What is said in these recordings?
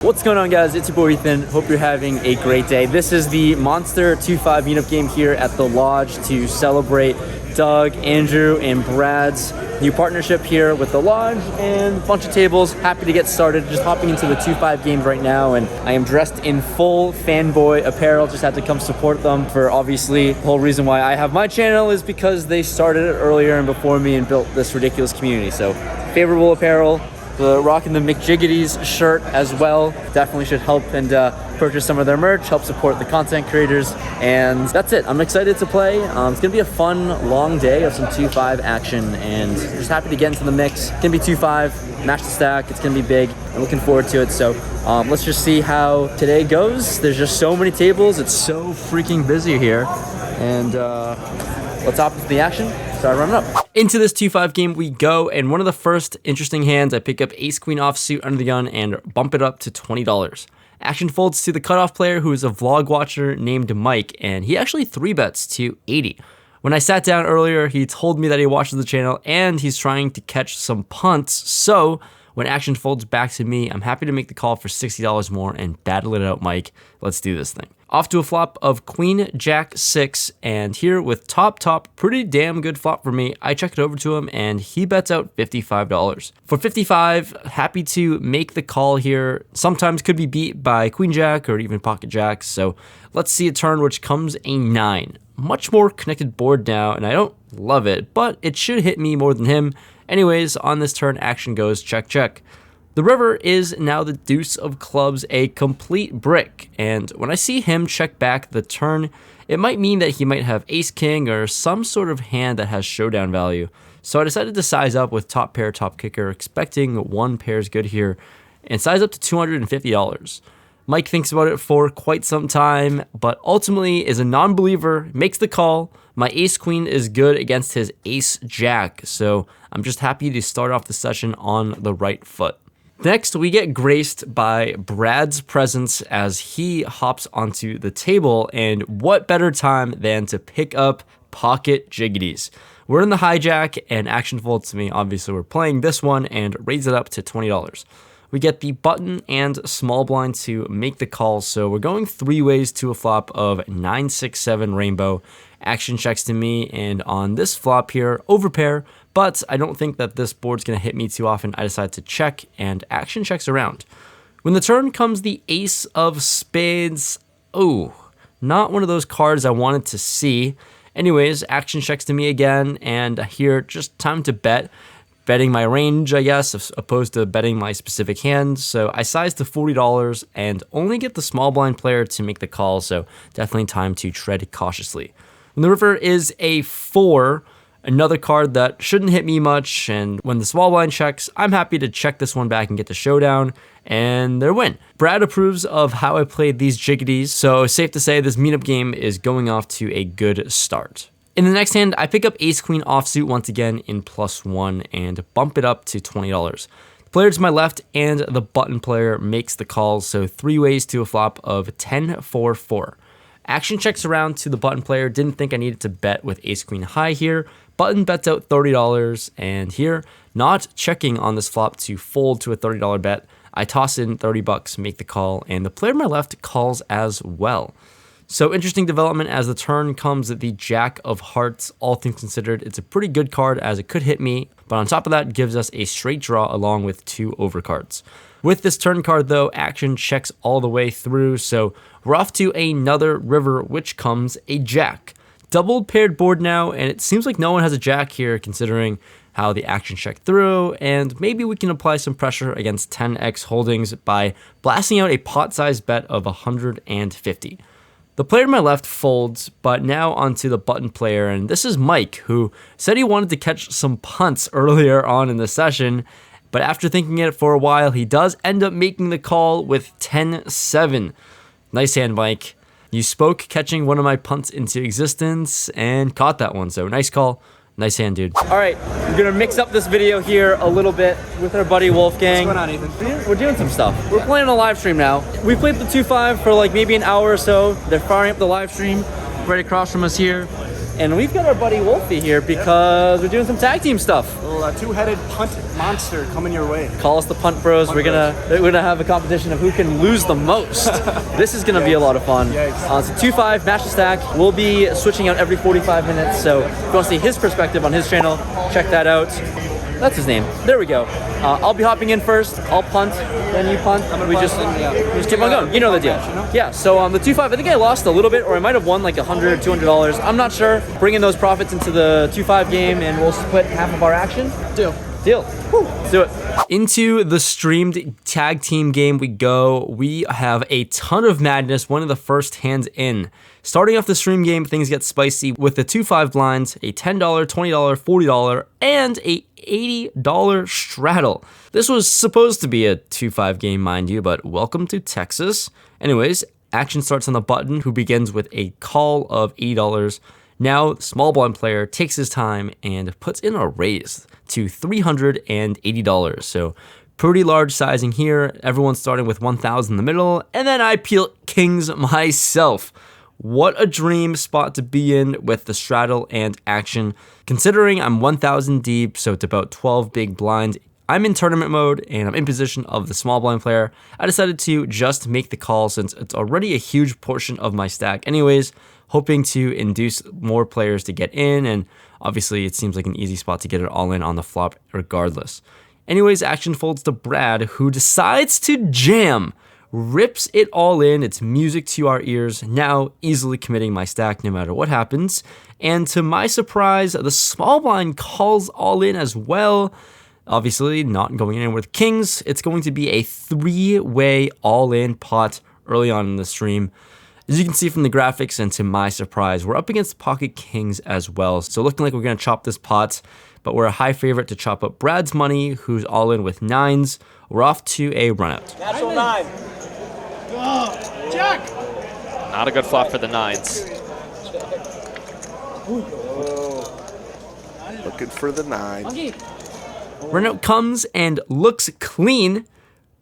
What's going on, guys? It's your boy Ethan. Hope you're having a great day. This is the Monster 2-5 meetup game here at the Lodge to celebrate Doug, Andrew, and Brad's new partnership here with the Lodge and a bunch of tables. Happy to get started. Just hopping into the 2-5 game right now, and I am dressed in full fanboy apparel. Just had to come support them for obviously the whole reason why I have my channel is because they started it earlier and before me and built this ridiculous community. So favorable apparel. Rocking the McJiggity's shirt as well. Definitely should help and purchase some of their merch, help support the content creators. And that's it. I'm excited to play. It's going to be a fun, long day of some 2-5 action, and just happy to get into the mix. It's going to be 2-5, match the stack. It's going to be big. I'm looking forward to it. So let's just see how today goes. There's just so many tables. It's so freaking busy here. And let's hop into the action. Start running up. Into this 2-5 game we go, and one of the first interesting hands, I pick up ace-queen offsuit under the gun and bump it up to $20. Action folds to the cutoff player, who is a vlog watcher named Mike, and he actually 3-bets to 80. When I sat down earlier, he told me that he watches the channel and he's trying to catch some punts, so when action folds back to me, I'm happy to make the call for $60 more and battle it out, Mike. Let's do this thing. Off to a flop of Queen, Jack, 6, and here with top, pretty damn good flop for me. I check it over to him, and he bets out $55. For $55, happy to make the call here. Sometimes could be beat by Queen, Jack, or even Pocket Jacks, so let's see a turn which comes a 9. Much more connected board now, and I don't love it, but it should hit me more than him. Anyways, on this turn, action goes check, check. The river is now the deuce of clubs, a complete brick, and when I see him check back the turn, it might mean that he might have ace-king or some sort of hand that has showdown value. So I decided to size up with top pair, top kicker, expecting one pair's good here, and size up to $250. Mike thinks about it for quite some time, but ultimately is a non-believer, makes the call. My ace-queen is good against his ace-jack, so I'm just happy to start off the session on the right foot. Next, we get graced by Brad's presence as he hops onto the table, and what better time than to pick up Pocket Jiggities. We're in the hijack, and action folds to me. Obviously, we're playing this one and raise it up to $20. We get the button and small blind to make the call, so we're going 3 ways to a flop of 9, 6, 7 rainbow. Action checks to me, and on this flop here, overpair, but I don't think that this board's going to hit me too often. I decide to check, and action checks around. When the turn comes the ace of spades, oh, not one of those cards I wanted to see. Anyways, action checks to me again, and here, just time to bet. Betting my range, I guess, as opposed to betting my specific hand. So I size to $40 and only get the small blind player to make the call, so definitely time to tread cautiously. When the river is a 4, another card that shouldn't hit me much, and when the small blind checks, I'm happy to check this one back and get the showdown, and their win. Brad approves of how I played these jiggities, so safe to say this meetup game is going off to a good start. In the next hand, I pick up ace-queen offsuit once again in +1 and bump it up to $20. The player to my left and the button player makes the calls, so 3 ways to a flop of 10, 4, 4. Action checks around to the button player. Didn't think I needed to bet with ace-queen high here. Button bets out $30, and here, not checking on this flop to fold to a $30 bet. I toss in $30, make the call, and the player to my left calls as well. So interesting development as the turn comes the Jack of Hearts. All things considered, it's a pretty good card as it could hit me, but on top of that, gives us a straight draw along with 2 overcards. With this turn card though, action checks all the way through, so we're off to another river, which comes a jack. Double paired board now, and it seems like no one has a jack here considering how the action checked through, and maybe we can apply some pressure against 10x holdings by blasting out a pot-sized bet of 150. The player to my left folds, but now onto the button player, and this is Mike, who said he wanted to catch some punts earlier on in the session, but after thinking it for a while, he does end up making the call with 10-7. Nice hand, Mike. You spoke catching one of my punts into existence and caught that one, so nice call. Nice hand, dude. All right, we're gonna mix up this video here a little bit with our buddy Wolfgang. What's going on, Ethan? We're doing some stuff. We're playing on a live stream now. We played the 2-5 for like maybe an hour or so. They're firing up the live stream right across from us here. and we've got our buddy Wolfie here because we're doing some tag team stuff. A little two-headed punt monster coming your way. Call us the Punt Bros. We're gonna have a competition of who can lose the most. This is gonna be a lot of fun. It's a 2-5 match to stack. We'll be switching out every 45 minutes. So if you want to see his perspective on his channel, check that out. That's his name. There we go. I'll be hopping in first. I'll punt, then you punt. We just keep on going. You know the deal. Yeah, so the 2-5, I think I lost a little bit, or I might have won like $100, $200. I'm not sure. Bringing those profits into the 2-5 game, and we'll split half of our action. Deal. Woo. Let's do it. Into the streamed tag team game we go. We have a ton of madness. One of the first hands in. Starting off the stream game, things get spicy with the 2-5 blinds, a $10, $20, $40, and a $80 straddle. This was supposed to be a 2-5 game, mind you, but welcome to Texas. Anyways, action starts on the button, who begins with a call of $80. Now, the small blind player takes his time and puts in a raise to $380. So pretty large sizing here. Everyone's starting with 1,000 in the middle, and then I peel kings myself. What a dream spot to be in with the straddle and action. Considering I'm 1,000 deep, so it's about 12 big blinds. I'm in tournament mode and I'm in position of the small blind player. I decided to just make the call since it's already a huge portion of my stack anyways, hoping to induce more players to get in, and obviously it seems like an easy spot to get it all in on the flop regardless. Anyways, action folds to Brad, who decides to jam. Rips it all in. It's music to our ears, now easily committing my stack no matter what happens. And to my surprise, the small blind calls all in as well. Obviously not going in with kings. It's going to be a 3-way all-in pot early on in the stream. As you can see from the graphics, and to my surprise, we're up against pocket kings as well. So looking like we're going to chop this pot, but we're a high favorite to chop up Brad's money, who's all in with 9s. We're off to a runout. Natural 9. Jack! Not a good flop for the 9s. Looking for the 9. Runout comes and looks clean.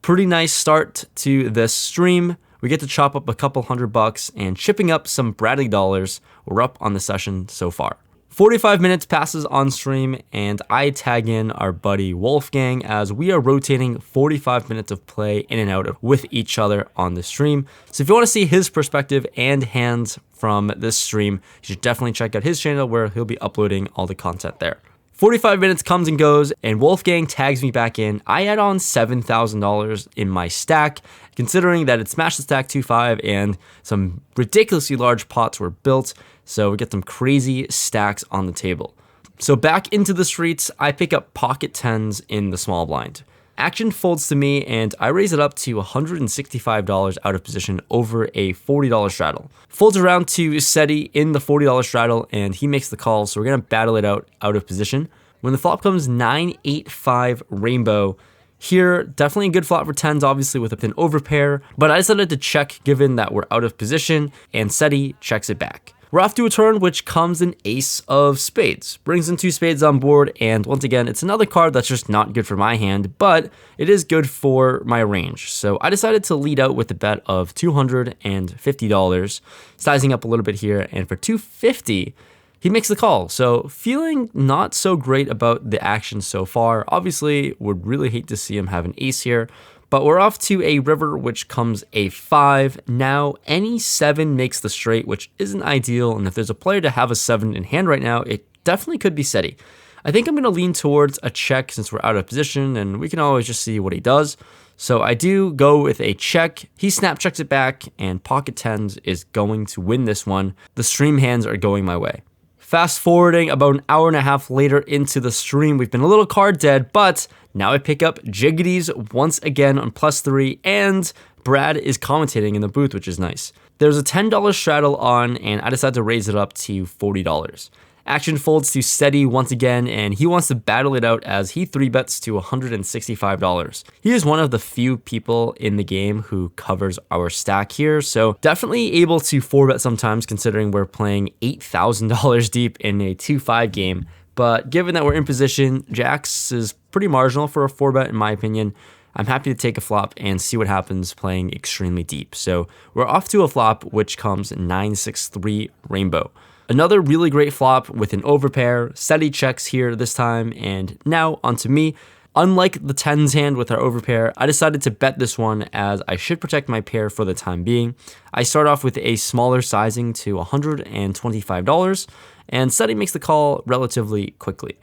Pretty nice start to this stream. We get to chop up a couple $100 and chipping up some Bradley dollars. We're up on the session so far. 45 minutes passes on stream, and I tag in our buddy Wolfgang as we are rotating 45 minutes of play in and out with each other on the stream. So if you want to see his perspective and hands from this stream, you should definitely check out his channel where he'll be uploading all the content there. 45 minutes comes and goes, and Wolfgang tags me back in. I add on $7,000 in my stack, considering that it's Smash the Stack 2-5 and some ridiculously large pots were built, so we get some crazy stacks on the table. So back into the streets, I pick up pocket 10s in the small blind. Action folds to me, and I raise it up to $165 out of position over a $40 straddle. Folds around to Seti in the $40 straddle, and he makes the call, so we're going to battle it out of position. When the flop comes 9-8-5 rainbow, here, definitely a good flop for 10s, obviously with an overpair, but I decided to check given that we're out of position, and Seti checks it back. We're off to a turn which comes an ace of spades. Brings in 2 spades on board, and once again, it's another card that's just not good for my hand, but it is good for my range. So I decided to lead out with a bet of $250, sizing up a little bit here, and for $250, he makes the call. So feeling not so great about the action so far. Obviously, would really hate to see him have an ace here. But we're off to a river, which comes a 5. Now, any 7 makes the straight, which isn't ideal. And if there's a player to have a 7 in hand right now, it definitely could be Seti. I think I'm going to lean towards a check since we're out of position, and we can always just see what he does. So I do go with a check. He snap checks it back, and pocket 10s is going to win this one. The stream hands are going my way. Fast forwarding about an hour and a half later into the stream, we've been a little card dead, but now I pick up Jiggities once again on +3, and Brad is commentating in the booth, which is nice. There's a $10 straddle on, and I decided to raise it up to $40. Action folds to Seti once again, and he wants to battle it out as he 3-bets to $165. He is one of the few people in the game who covers our stack here, so definitely able to 4-bet sometimes considering we're playing $8,000 deep in a 2-5 game. But given that we're in position, Jacks is pretty marginal for a 4-bet in my opinion. I'm happy to take a flop and see what happens playing extremely deep. So we're off to a flop which comes 9-6-3 rainbow. Another really great flop with an overpair. Seti checks here this time, and now onto me. Unlike the tens hand with our overpair, I decided to bet this one as I should protect my pair for the time being. I start off with a smaller sizing to $125, and Seti makes the call relatively quickly.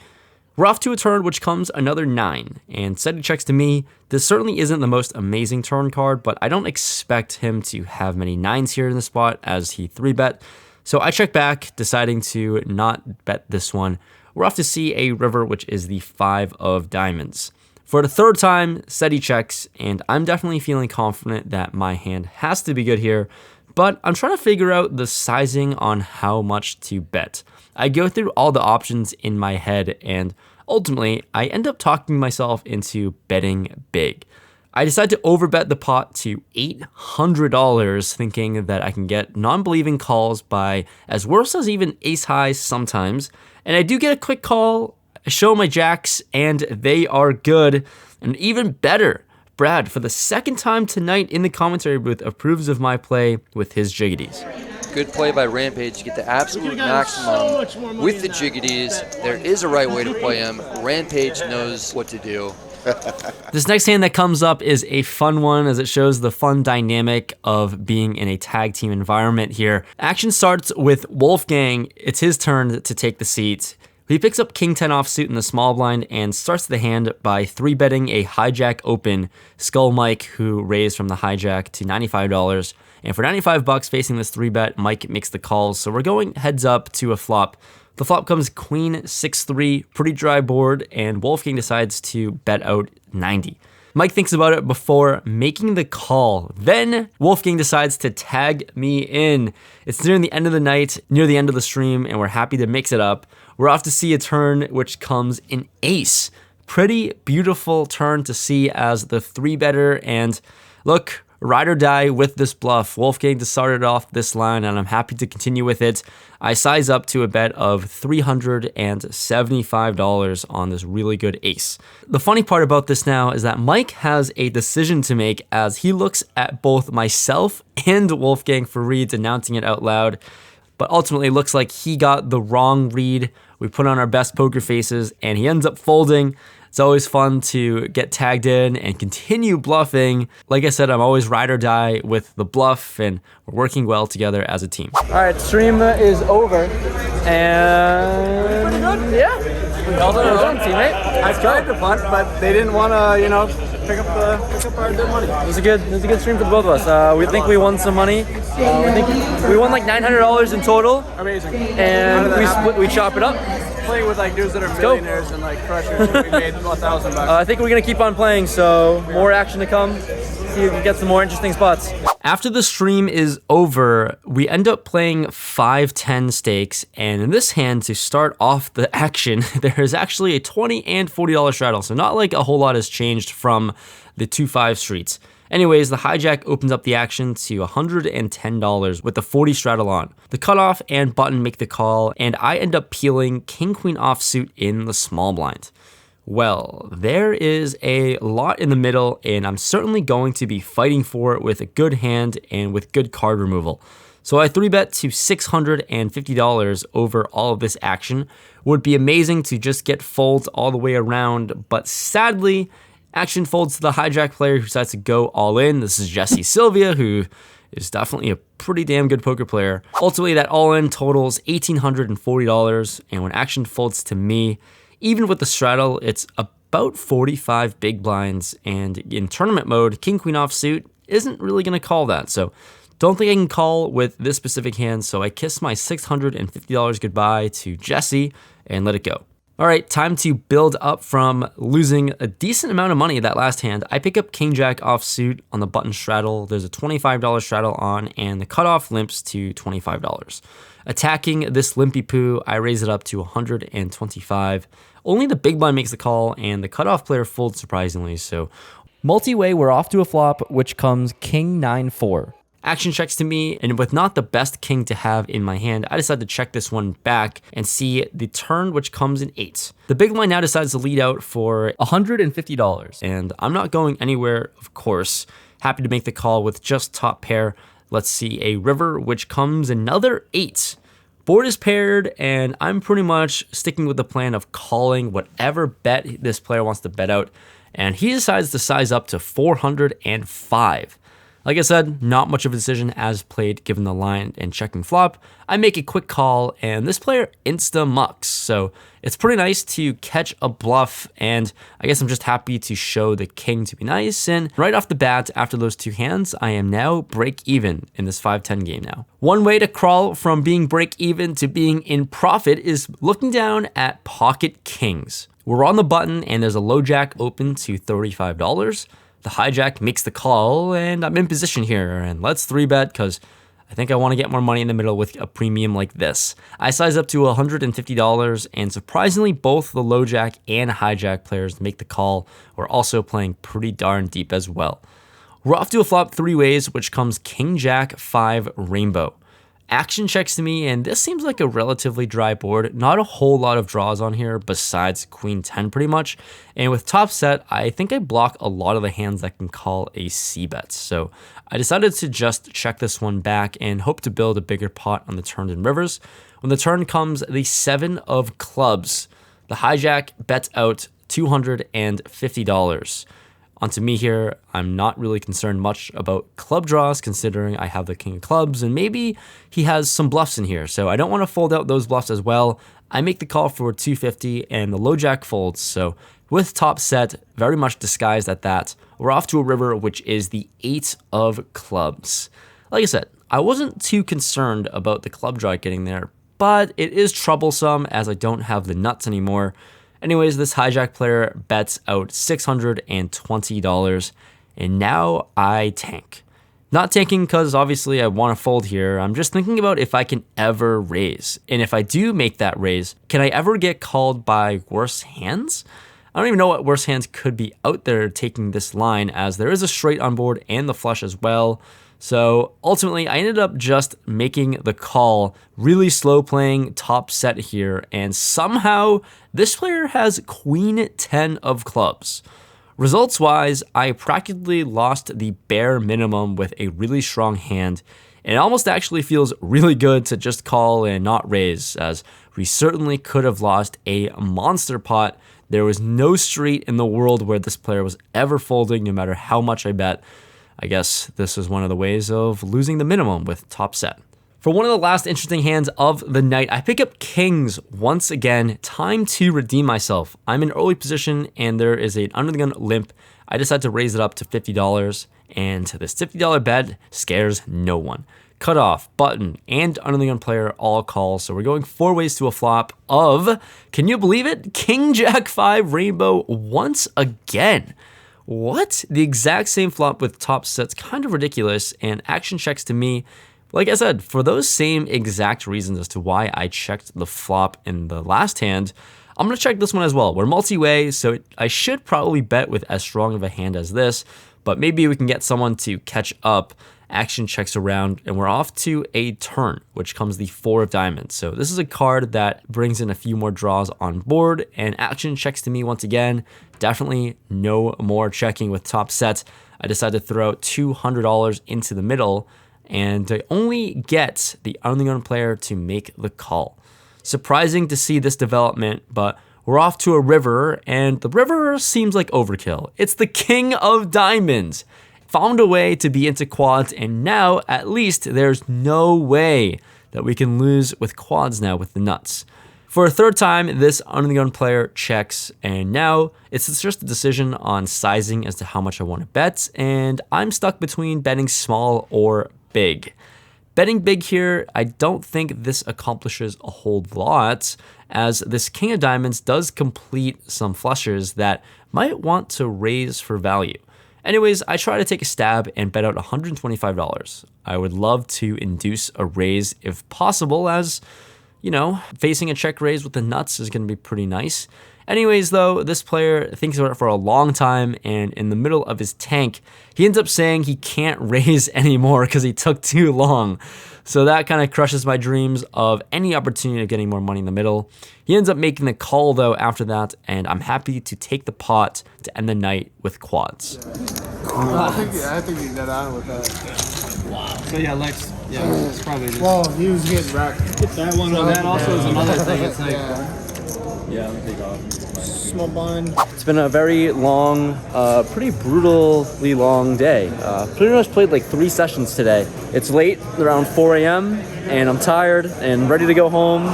We're off to a turn which comes another 9, and Seti checks to me. This certainly isn't the most amazing turn card, but I don't expect him to have many 9s here in the spot as he 3-bet. So I check back, deciding to not bet this one. We're off to see a river, which is the 5 of diamonds. For the third time, Seti checks, and I'm definitely feeling confident that my hand has to be good here, but I'm trying to figure out the sizing on how much to bet. I go through all the options in my head, and ultimately, I end up talking myself into betting big. I decide to overbet the pot to $800, thinking that I can get non-believing calls by as worse as even ace highs sometimes. And I do get a quick call, I show my jacks, and they are good. And even better, Brad, for the second time tonight in the commentary booth, approves of my play with his jiggities. Good play by Rampage. You get the absolute maximum with the jiggities. There is a right way to play him. Rampage knows what to do. This next hand that comes up is a fun one as it shows the fun dynamic of being in a tag team environment here. Action starts with Wolfgang. It's his turn to take the seat. He picks up King 10 offsuit in the small blind and starts the hand by 3-betting a hijack open Skull Mike, who raised from the hijack to $95. And for $95 facing this 3-bet, Mike makes the calls. So we're going heads up to a flop. The flop comes queen 6-3, pretty dry board, and Wolfgang decides to bet out 90. Mike thinks about it before making the call. Then Wolfgang decides to tag me in. It's near the end of the night, near the end of the stream, and we're happy to mix it up. We're off to see a turn which comes an ace. Pretty beautiful turn to see as the 3-better, and look, ride or die with this bluff. Wolfgang started off this line, and I'm happy to continue with it. I size up to a bet of $375 on this really good ace. The funny part about this now is that Mike has a decision to make as he looks at both myself and Wolfgang for reads, announcing it out loud. But ultimately, looks like he got the wrong read. We put on our best poker faces, and he ends up folding. It's always fun to get tagged in and continue bluffing. Like I said, I'm always ride or die with the bluff, and we're working well together as a team. All right, stream is over, and yeah, we held it on, teammate. I tried to punt, but they didn't want to, pick up our good money. It was a good stream for the both of us. We think we won some money. We think we won like $900 in total. Amazing. And we chop it up. Playing with like dudes that are millionaires and like crushers, and we made $1,000. I think we're gonna keep on playing, so more action to come. See if we can get some more interesting spots. After the stream is over, we end up playing 5-10 stakes, and in this hand, to start off the action, there is actually a $20 and $40 straddle, so not like a whole lot has changed from the 2-5 streets. Anyways, the hijack opens up the action to $110 with the 40 straddle on. The cutoff and button make the call, and I end up peeling king-queen offsuit in the small blind. Well, there is a lot in the middle, and I'm certainly going to be fighting for it with a good hand and with good card removal. So I 3-bet to $650 over all of this action. Would be amazing to just get folds all the way around, but sadly, action folds to the hijack player who decides to go all in. This is Jesse Sylvia, who is definitely a pretty damn good poker player. Ultimately, that all-in totals $1,840, and when action folds to me, even with the straddle, it's about 45 big blinds, and in tournament mode, king-queen offsuit isn't really going to call that, so don't think I can call with this specific hand, so I kiss my $650 goodbye to Jesse and let it go. All right, time to build up from losing a decent amount of money that last hand. I pick up king-jack offsuit on the button straddle. There's a $25 straddle on, and the cutoff limps to $25. Attacking this limpy poo, I raise it up to $125. Only the big blind makes the call, and the cutoff player folds surprisingly. So multi-way, we're off to a flop, which comes king 9-4. Action checks to me, and with not the best king to have in my hand, I decide to check this one back and see the turn, which comes in 8. The big blind now decides to lead out for $150, and I'm not going anywhere, of course. Happy to make the call with just top pair. Let's see a river, which comes another 8. Board is paired, and I'm pretty much sticking with the plan of calling whatever bet this player wants to bet out, and he decides to size up to 405. Like I said, not much of a decision as played given the line and checking flop. I make a quick call, and this player insta-mucks, so it's pretty nice to catch a bluff, and I guess I'm just happy to show the king to be nice, and right off the bat, after those two hands, I am now break even in this 5-10 game now. One way to crawl from being break even to being in profit is looking down at pocket kings. We're on the button, and there's a low jack open to $35. The hijack makes the call, and I'm in position here, and let's 3-bet because I think I want to get more money in the middle with a premium like this. I size up to $150, and surprisingly, both the low jack and hijack players make the call. We're also playing pretty darn deep as well. We're off to a flop 3 ways, which comes king jack 5 rainbow. Action checks to me, and this seems like a relatively dry board. Not a whole lot of draws on here besides queen 10 pretty much. And with top set, I think I block a lot of the hands that can call a c-bet. So I decided to just check this one back and hope to build a bigger pot on the turns and rivers. When the turn comes, the 7 of clubs. The hijack bets out $250. Onto me here, I'm not really concerned much about club draws considering I have the king of clubs and maybe he has some bluffs in here. So I don't want to fold out those bluffs as well. I make the call for $250 and the low jack folds. So with top set, very much disguised at that, we're off to a river, which is the 8 of clubs. Like I said, I wasn't too concerned about the club draw getting there, but it is troublesome as I don't have the nuts anymore. Anyways, this hijack player bets out $620, and now I tank. Not tanking because obviously I want to fold here. I'm just thinking about if I can ever raise. And if I do make that raise, can I ever get called by worse hands? I don't even know what worse hands could be out there taking this line, as there is a straight on board and the flush as well. So ultimately, I ended up just making the call, really slow playing top set here, and somehow this player has queen 10 of clubs. Results wise, I practically lost the bare minimum with a really strong hand, and it almost actually feels really good to just call and not raise, as we certainly could have lost a monster pot. There was no street in the world where this player was ever folding, no matter how much I bet. I guess this is one of the ways of losing the minimum with top set. For one of the last interesting hands of the night, I pick up kings once again. Time to redeem myself. I'm in early position and there is an under the gun limp. I decide to raise it up to $50, and this $50 bet scares no one. Cutoff, button, and under the gun player all call. So we're going 4 ways to a flop of, can you believe it? King Jack 5 rainbow once again. What? The exact same flop with top sets, kind of ridiculous, and action checks to me. Like I said, for those same exact reasons as to why I checked the flop in the last hand, I'm going to check this one as well. We're multi-way, so I should probably bet with as strong of a hand as this, but maybe we can get someone to catch up. Action checks around, and we're off to a turn, which comes the 4 of diamonds. So this is a card that brings in a few more draws on board, and action checks to me once again. Definitely no more checking with top sets. I decided to throw out $200 into the middle, and I only get the under the gun player to make the call. Surprising to see this development, but we're off to a river, and the river seems like overkill. It's the king of diamonds. Found a way to be into quads, and now at least there's no way that we can lose with quads now with the nuts. For a third time, this under the gun player checks, and now it's just a decision on sizing as to how much I want to bet, and I'm stuck between betting small or big. Betting big here, I don't think this accomplishes a whole lot, as this king of diamonds does complete some flushers that might want to raise for value. Anyways, I try to take a stab and bet out $125. I would love to induce a raise if possible, as, you know, facing a check raise with the nuts is going to be pretty nice. Anyways, though, this player thinks about it for a long time, and in the middle of his tank, he ends up saying he can't raise anymore because he took too long. So that kind of crushes my dreams of any opportunity of getting more money in the middle. He ends up making the call, though, after that, and I'm happy to take the pot to end the night with quads. I think he's dead on with that. Wow. So yeah, Lex, it's probably just... Well, he was getting wrecked. That one, so that also is another thing. It's like... Yeah, I'm big off. Small blind. It's been a very long, pretty brutally long day. Pretty much played like 3 sessions today. It's late, around 4 a.m., and I'm tired and ready to go home.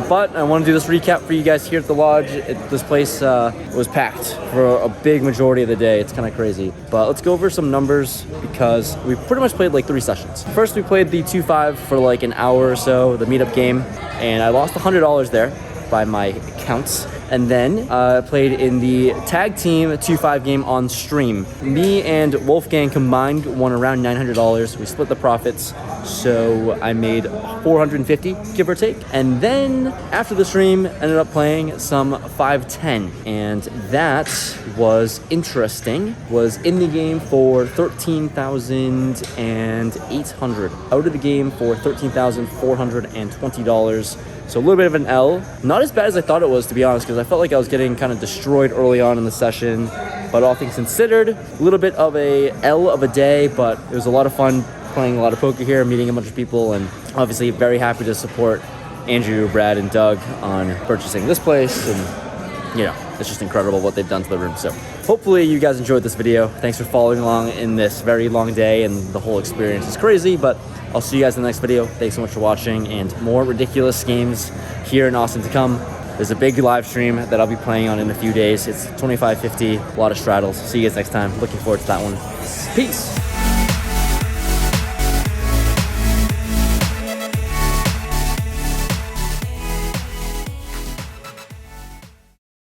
But I want to do this recap for you guys here at the lodge. This place was packed for a big majority of the day. It's kind of crazy. But let's go over some numbers because we pretty much played like 3 sessions. First, we played the 2-5 for like an hour or so, the meetup game, and I lost $100 there by my counts. And then played in the tag team 2-5 game on stream. Me and Wolfgang combined won around $900. We split the profits, so I made $450, give or take. And then after the stream, ended up playing some 5-10, and that was interesting. Was in the game for $13,800. Out of the game for $13,420. So a little bit of an L. Not as bad as I thought it was, to be honest, because I felt like I was getting kind of destroyed early on in the session. But all things considered, a little bit of a L of a day, but it was a lot of fun playing a lot of poker here, meeting a bunch of people, and obviously very happy to support Andrew, Brad, and Doug on purchasing this place. And, you know, it's just incredible what they've done to the room. So hopefully you guys enjoyed this video. Thanks for following along in this very long day, and the whole experience is crazy, but I'll see you guys in the next video. Thanks so much for watching, and more ridiculous games here in Austin to come. There's a big live stream that I'll be playing on in a few days. It's 25.50, a lot of straddles. See you guys next time. Looking forward to that one. Peace.